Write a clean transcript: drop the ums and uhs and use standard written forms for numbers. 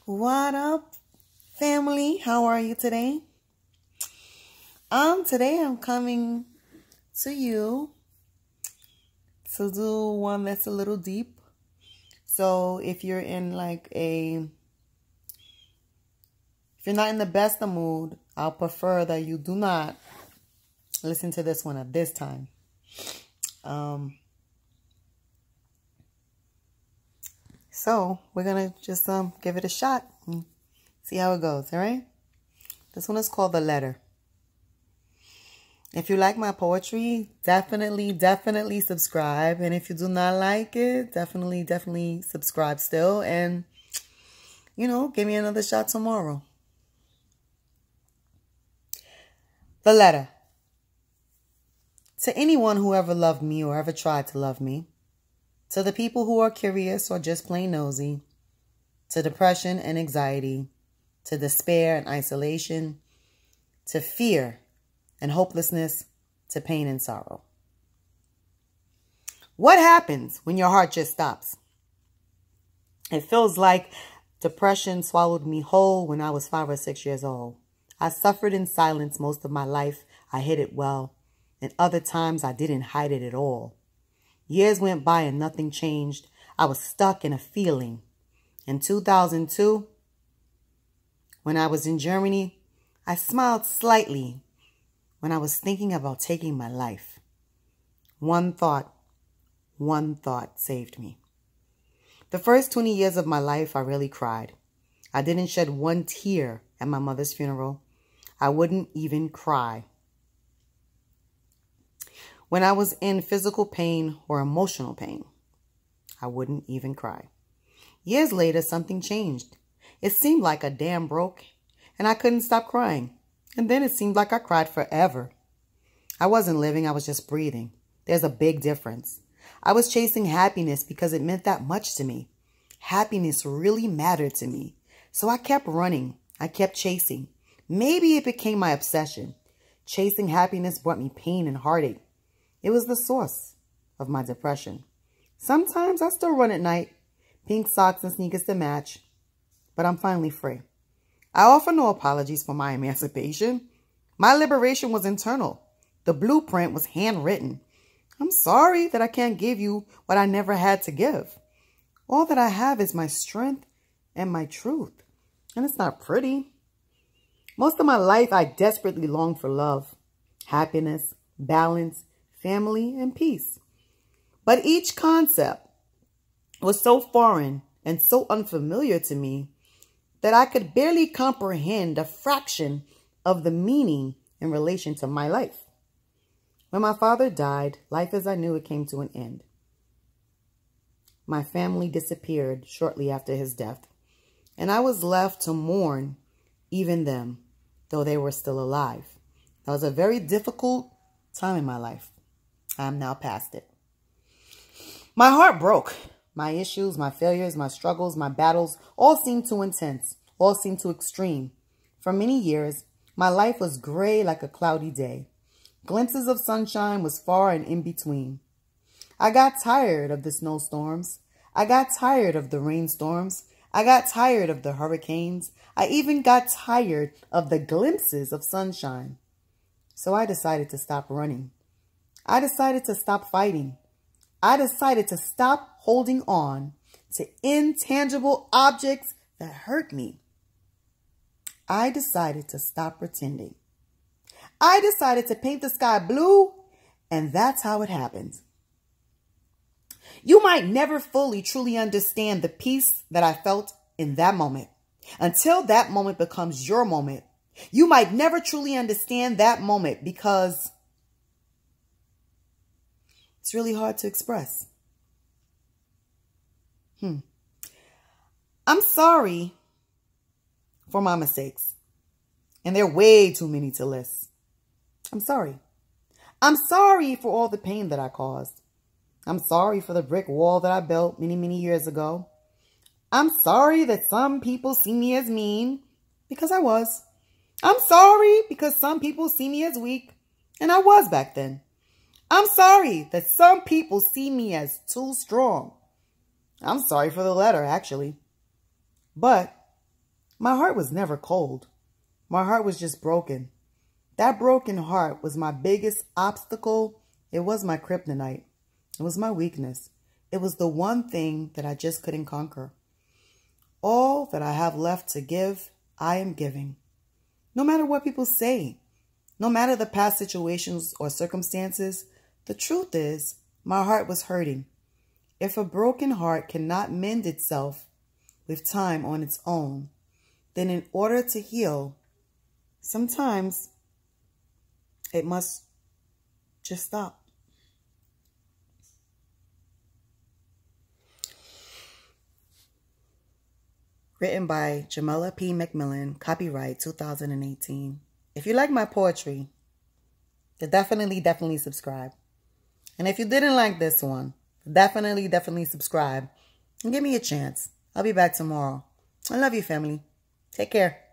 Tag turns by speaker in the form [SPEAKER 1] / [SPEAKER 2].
[SPEAKER 1] What up, family? How are you today? Today I'm coming to you to do one that's a little deep. So if you're in if you're not in the best of mood, I'll prefer that you do not listen to this one at this time. So we're gonna just give it a shot and see how it goes, all right? This one is called The Letter. If you like my poetry, definitely subscribe. And if you do not like it, definitely subscribe still. And, give me another shot tomorrow. The Letter. To anyone who ever loved me or ever tried to love me, to the people who are curious or just plain nosy, to depression and anxiety, to despair and isolation, to fear and hopelessness, to pain and sorrow. What happens when your heart just stops? It feels like depression swallowed me whole when I was 5 or 6 years old. I suffered in silence most of my life. I hid it well, and other times I didn't hide it at all. Years went by and nothing changed. I was stuck in a feeling. In 2002, when I was in Germany, I smiled slightly when I was thinking about taking my life. One thought saved me. The first 20 years of my life, I really cried. I didn't shed one tear at my mother's funeral. I wouldn't even cry when I was in physical pain or emotional pain. I wouldn't even cry. Years later, something changed. It seemed like a dam broke, and I couldn't stop crying. And then it seemed like I cried forever. I wasn't living, I was just breathing. There's a big difference. I was chasing happiness because it meant that much to me. Happiness really mattered to me. So I kept running. I kept chasing. Maybe it became my obsession. Chasing happiness brought me pain and heartache. It was the source of my depression. Sometimes I still run at night, pink socks and sneakers to match, but I'm finally free. I offer no apologies for my emancipation. My liberation was internal. The blueprint was handwritten. I'm sorry that I can't give you what I never had to give. All that I have is my strength and my truth, and it's not pretty. Most of my life, I desperately longed for love, happiness, balance, family, and peace. But each concept was so foreign and so unfamiliar to me that I could barely comprehend a fraction of the meaning in relation to my life. When my father died, life as I knew it came to an end. My family disappeared shortly after his death, and I was left to mourn even them, though they were still alive. That was a very difficult time in my life. I'm now past it. My heart broke. My issues, my failures, my struggles, my battles all seemed too intense, all seemed too extreme. For many years, my life was gray like a cloudy day. Glimpses of sunshine was far and in between. I got tired of the snowstorms. I got tired of the rainstorms. I got tired of the hurricanes. I even got tired of the glimpses of sunshine. So I decided to stop running. I decided to stop fighting. I decided to stop holding on to intangible objects that hurt me. I decided to stop pretending. I decided to paint the sky blue, and that's how it happened. You might never fully, truly understand the peace that I felt in that moment. Until that moment becomes your moment, you might never truly understand that moment because it's really hard to express. I'm sorry for my mistakes, and they're way too many to list. I'm sorry. I'm sorry for all the pain that I caused. I'm sorry for the brick wall that I built many years ago. I'm sorry that some people see me as mean, because I was. I'm sorry because some people see me as weak, and I was back then. I'm sorry that some people see me as too strong. I'm sorry for the letter, actually. But My heart was never cold. My heart was just broken. That broken heart was my biggest obstacle. It was my kryptonite. It was my weakness. It was the one thing that I just couldn't conquer. All that I have left to give, I am giving. No matter what people say, no matter the past situations or circumstances, the truth is, my heart was hurting. If a broken heart cannot mend itself with time on its own, then in order to heal, sometimes it must just stop. Written by Jermela P McMillan, copyright 2018. If you like my poetry, then definitely subscribe. And if you didn't like this one, definitely subscribe and give me a chance. I'll be back tomorrow. I love you, family. Take care.